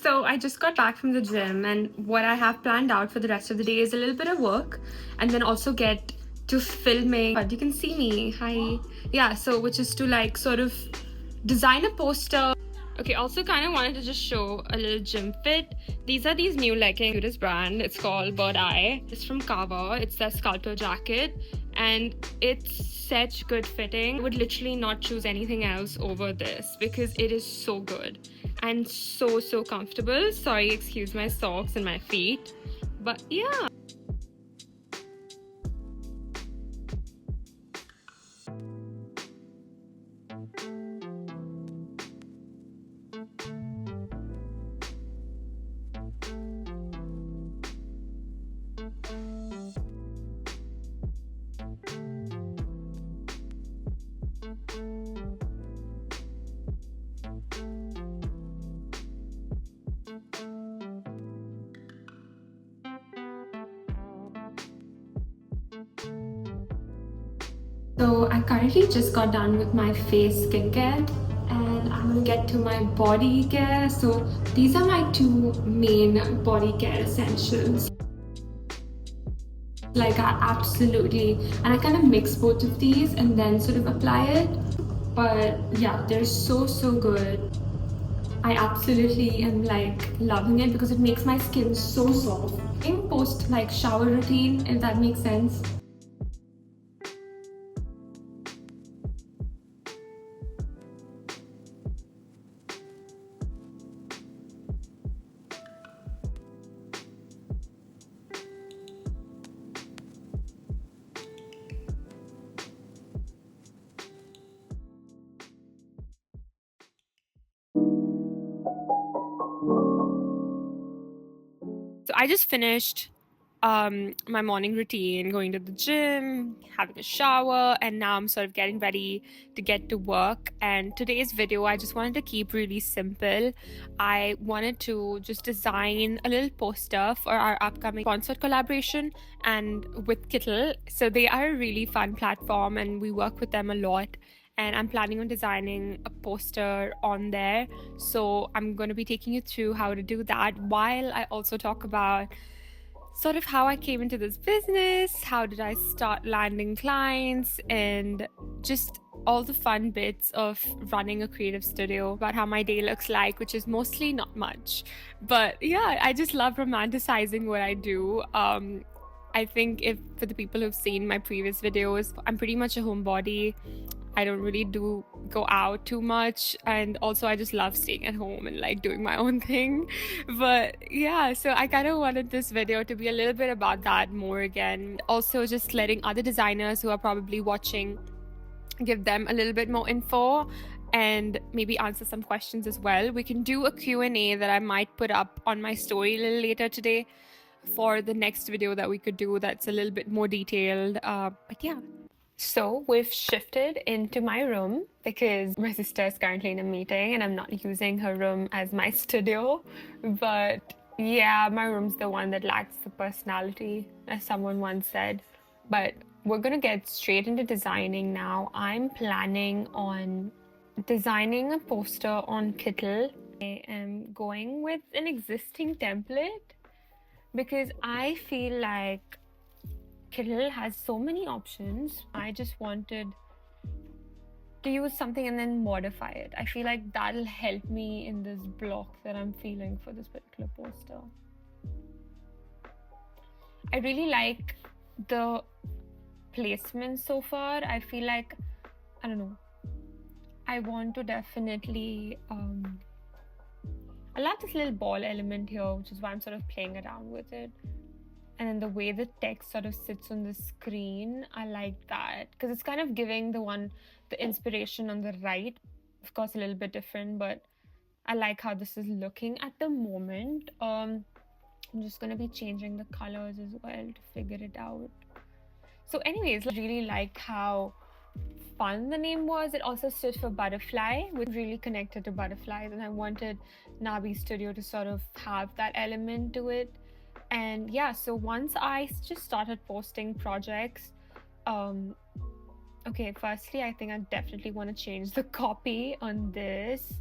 So I just got back from the gym, and what I have planned out for the rest of the day is a little bit of work and then also get to filming. But you can see me. Hi. Yeah, so which is to like sort of design a poster. Okay, also kind of wanted to just show a little gym fit. These are these new leggings, cutest brand. It's called Bird Eye. It's from Kava. It's their sculptor jacket, and it's such good fitting. I would literally not choose anything else over this because it is so good and so comfortable. Sorry, excuse my socks and my feet, but yeah. So I currently just got done with my face skincare, and I'm gonna get to my body care. So these are my two main body care essentials. Like I absolutely, and I kind of mix both of these and then sort of apply it. But yeah, they're so good. I absolutely am like loving it because it makes my skin so soft. In post like shower routine, if that makes sense. So I just finished my morning routine, going to the gym, having a shower, and now I'm sort of getting ready to get to work. And today's video, I just wanted to keep really simple. I wanted to just design a little poster for our upcoming sponsored collaboration and with Kittle. So they are a really fun platform and we work with them a lot. And I'm planning on designing a poster on there. So I'm going to be taking you through how to do that while I also talk about sort of how I came into this business, how did I start landing clients, and just all the fun bits of running a creative studio, about how my day looks like, which is mostly not much. But yeah, I just love romanticizing what I do. I think if for the people who've seen my previous videos, I'm pretty much a homebody. I don't really go out too much, and also I just love staying at home and like doing my own thing. But yeah, so I kind of wanted this video to be a little bit about that more again. Also just letting other designers who are probably watching, give them a little bit more info and maybe answer some questions as well. We can do a Q&A that I might put up on my story a little later today for the next video that we could do that's a little bit more detailed. But yeah. So we've shifted into my room because my sister is currently in a meeting and I'm not using her room as my studio. But yeah, my room's the one that lacks the personality, as someone once said. But we're gonna get straight into designing now. I'm planning on designing a poster on Kittle. I am going with an existing template because I feel like Kittle has so many options. I just wanted to use something and then modify it. I feel like that'll help me in this block that I'm feeling for this particular poster. I really like the placement so far. I feel like, I don't know, I want to definitely I love this little ball element here, which is why I'm sort of playing around with it. And then the way the text sort of sits on the screen, I like that because it's kind of giving the inspiration on the right. Of course, a little bit different, but I like how this is looking at the moment. I'm just going to be changing the colors as well to figure it out. So anyways, I really like how fun the name was. It also stood for butterfly, which really connected to butterflies, and I wanted Nabi Studio to sort of have that element to it. And yeah, so once I just started posting projects, okay, firstly, I think I definitely want to change the copy on this.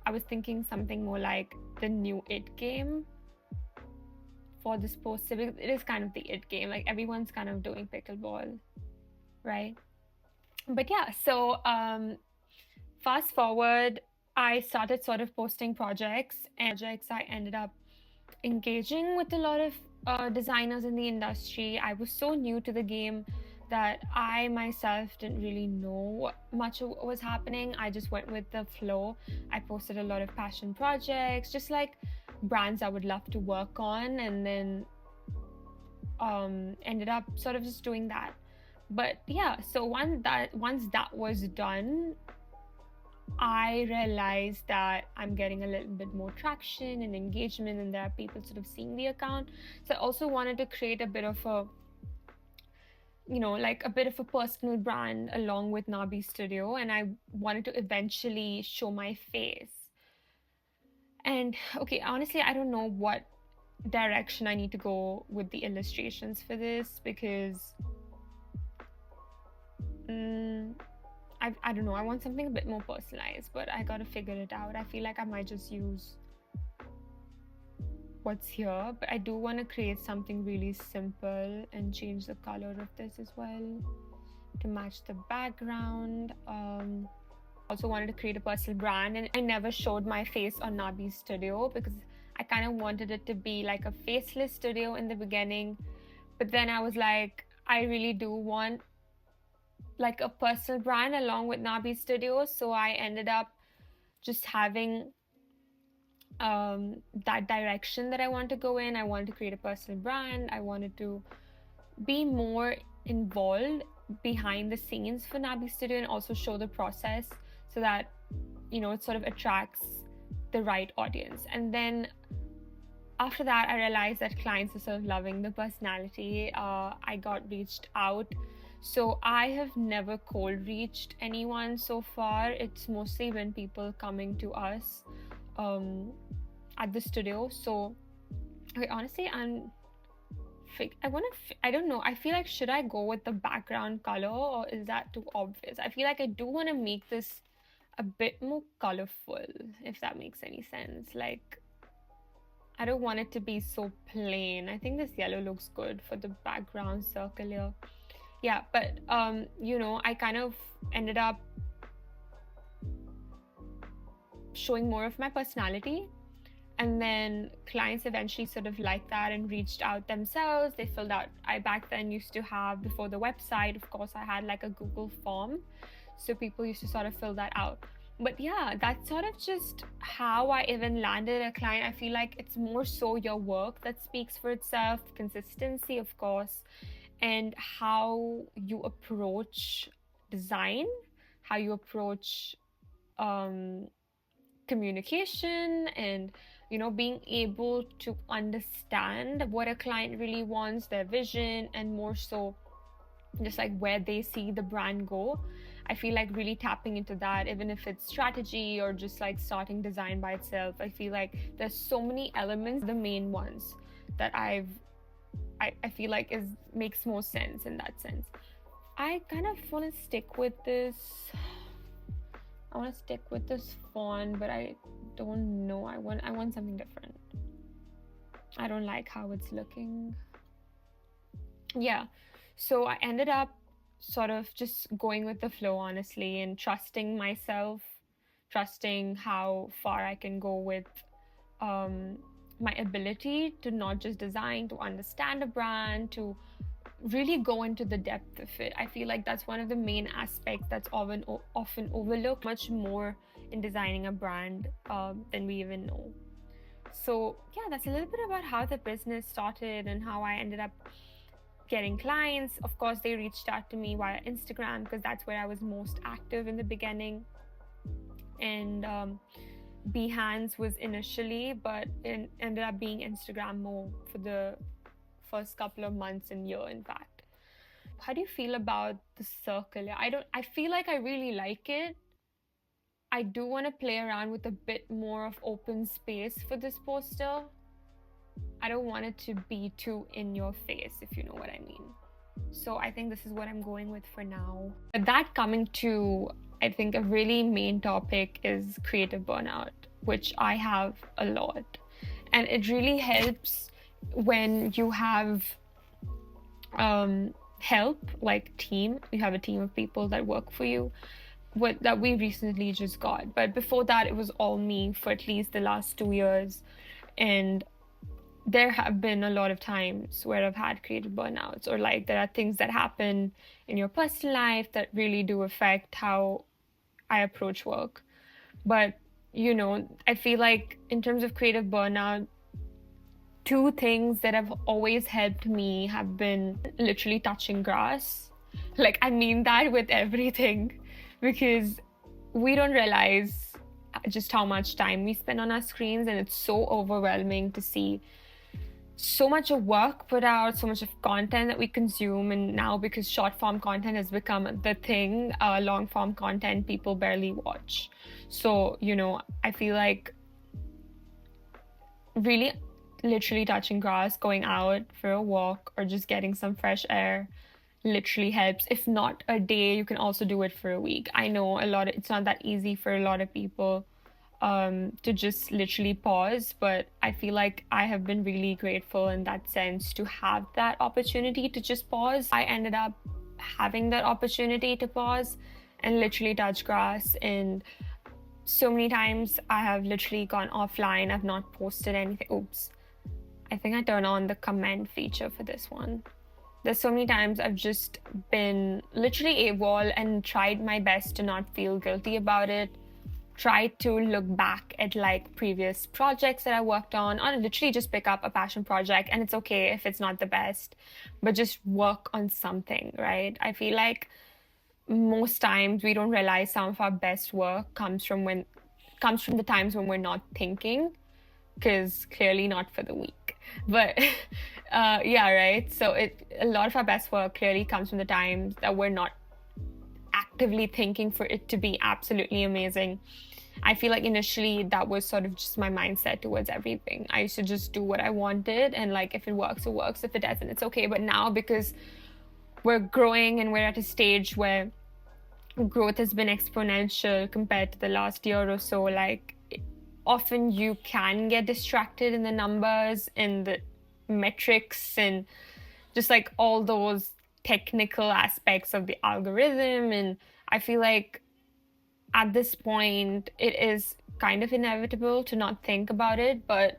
I was thinking something more like the new It game for this poster, because it is kind of the It game. Like everyone's kind of doing pickleball, right? But yeah, so fast forward, I started sort of posting projects, and I ended up engaging with a lot of designers in the industry. I was so new to the game that I myself didn't really know much of what was happening. I just went with the flow. I posted a lot of passion projects, just like brands I would love to work on, and then ended up sort of just doing that. But yeah, so once that was done, I realized that I'm getting a little bit more traction and engagement, and there are people sort of seeing the account. So I also wanted to create a bit of a, like a bit of a personal brand along with Nabi Studio, and I wanted to eventually show my face. And okay, honestly, I don't know what direction I need to go with the illustrations for this, because I don't know, I want something a bit more personalized, but I gotta figure it out. I feel like I might just use what's here, but I do want to create something really simple and change the color of this as well to match the background. Also wanted to create a personal brand, and I never showed my face on Nabi's studio because I kind of wanted it to be like a faceless studio in the beginning, but then I was like, I really do want like a personal brand along with Nabi's studio, so I ended up just having that direction that I want to go in. I wanted to create a personal brand. I wanted to be more involved behind the scenes for Nabi Studio and also show the process so that, it sort of attracts the right audience. And then after that, I realized that clients are sort of loving the personality. I got reached out. So I have never cold reached anyone so far. It's mostly when people coming to us at the studio. So okay, honestly, I don't know, I feel like, should I go with the background color or is that too obvious? I feel like I do want to make this a bit more colorful, if that makes any sense. Like, I don't want it to be so plain. I think this yellow looks good for the background circle here. Yeah, but I kind of ended up showing more of my personality, and then clients eventually sort of liked that and reached out themselves. They filled out, I back then used to have, before the website, of course, I had like a Google form, so people used to sort of fill that out. But yeah, that's sort of just how I even landed a client. I feel like it's more so your work that speaks for itself, consistency, of course, and how you approach design, how you approach communication, and being able to understand what a client really wants, their vision, and more so just like where they see the brand go. I feel like really tapping into that, even if it's strategy or just like starting design by itself. I feel like there's so many elements, the main ones that I feel like makes more sense in that sense. I kind of want to stick with this. I want to stick with this font, but I don't know. I want something different. I don't like how it's looking. Yeah. So I ended up sort of just going with the flow, honestly, and trusting myself, trusting how far I can go with my ability to not just design, to understand a brand, to really go into the depth of it. I feel like that's one of the main aspects that's often overlooked, much more in designing a brand than we even know. So yeah, that's a little bit about how the business started and how I ended up getting clients. Of course, they reached out to me via Instagram because that's where I was most active in the beginning, and Behance was initially, but it ended up being Instagram more for the first couple of months and year, in fact. How do you feel about the circle? I feel like I really like it. I do want to play around with a bit more of open space for this poster. I don't want it to be too in your face, if you know what I mean. So I think this is what I'm going with for now. But that coming to, I think, a really main topic is creative burnout. which I have a lot. And it really helps when you have help, like team. You have a team of people that work for you, what that we recently just got. But before that, it was all me for at least the last 2 years. And there have been a lot of times where I've had creative burnouts, or like there are things that happen in your personal life that really do affect how I approach work. But, I feel like in terms of creative burnout, two things that have always helped me have been literally touching grass. Like, I mean that with everything, because we don't realize just how much time we spend on our screens, and it's so overwhelming to see so much of work put out, so much of content that we consume. And now, because short form content has become the thing, long form content people barely watch. So, I feel like really literally touching grass, going out for a walk, or just getting some fresh air literally helps. If not a day, you can also do it for a week. I know it's not that easy for a lot of people to just literally pause, but I feel like I have been really grateful in that sense to have that opportunity to just pause. I ended up having that opportunity to pause and literally touch grass, and so many times I have literally gone offline. I've not posted anything. Oops. I think I turn on the comment feature for this one. There's so many times I've just been literally AWOL and tried my best to not feel guilty about it. Tried to look back at like previous projects that I worked on, or literally just pick up a passion project, and it's okay if it's not the best, but just work on something, right? I feel like most times we don't realize some of our best work comes from the times when we're not thinking, because clearly not for the weak. But yeah, right. So a lot of our best work clearly comes from the times that we're not actively thinking for it to be absolutely amazing. I feel like initially that was sort of just my mindset towards everything. I used to just do what I wanted, and like if it works, it works. If it doesn't, it's okay. But now, because we're growing and we're at a stage where growth has been exponential compared to the last year or so, like often you can get distracted in the numbers and the metrics and just like all those technical aspects of the algorithm. And I feel like at this point it is kind of inevitable to not think about it, but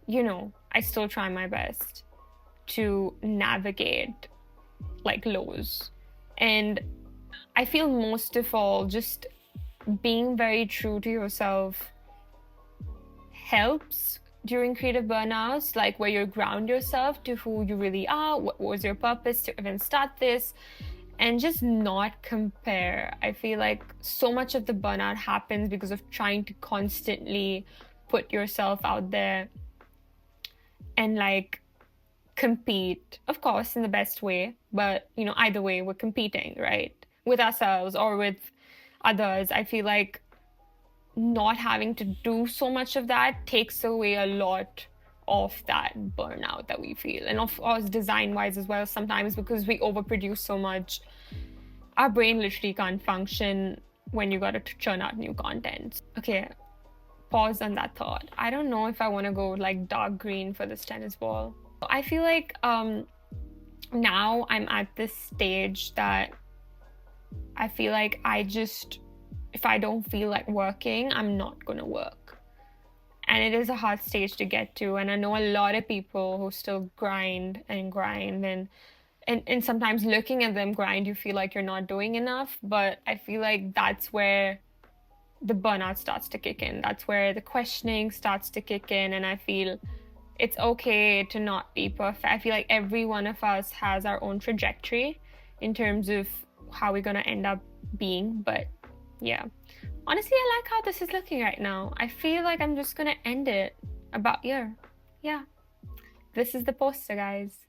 I still try my best to navigate like lows. And I feel most of all just being very true to yourself helps during creative burnouts, like where you ground yourself to who you really are, what was your purpose to even start this, and just not compare. I feel like so much of the burnout happens because of trying to constantly put yourself out there and like compete, of course, in the best way, but either way, we're competing, right? With ourselves or with others. I feel like not having to do so much of that takes away a lot of that burnout that we feel. And of course, design wise as well, sometimes because we overproduce so much, our brain literally can't function when you gotta churn out new content. Okay, pause on that thought. I don't know if I want to go like dark green for this tennis ball. I feel like now I'm at this stage that I feel like if I don't feel like working, I'm not gonna work. And it is a hard stage to get to. And I know a lot of people who still grind and grind, and sometimes looking at them grind, you feel like you're not doing enough. But I feel like that's where the burnout starts to kick in. That's where the questioning starts to kick in. And I feel it's okay to not be perfect. I feel like every one of us has our own trajectory in terms of how we're gonna end up being. But yeah, honestly, I like how this is looking right now. I feel like I'm just gonna end it about here. Yeah, this is the poster, guys.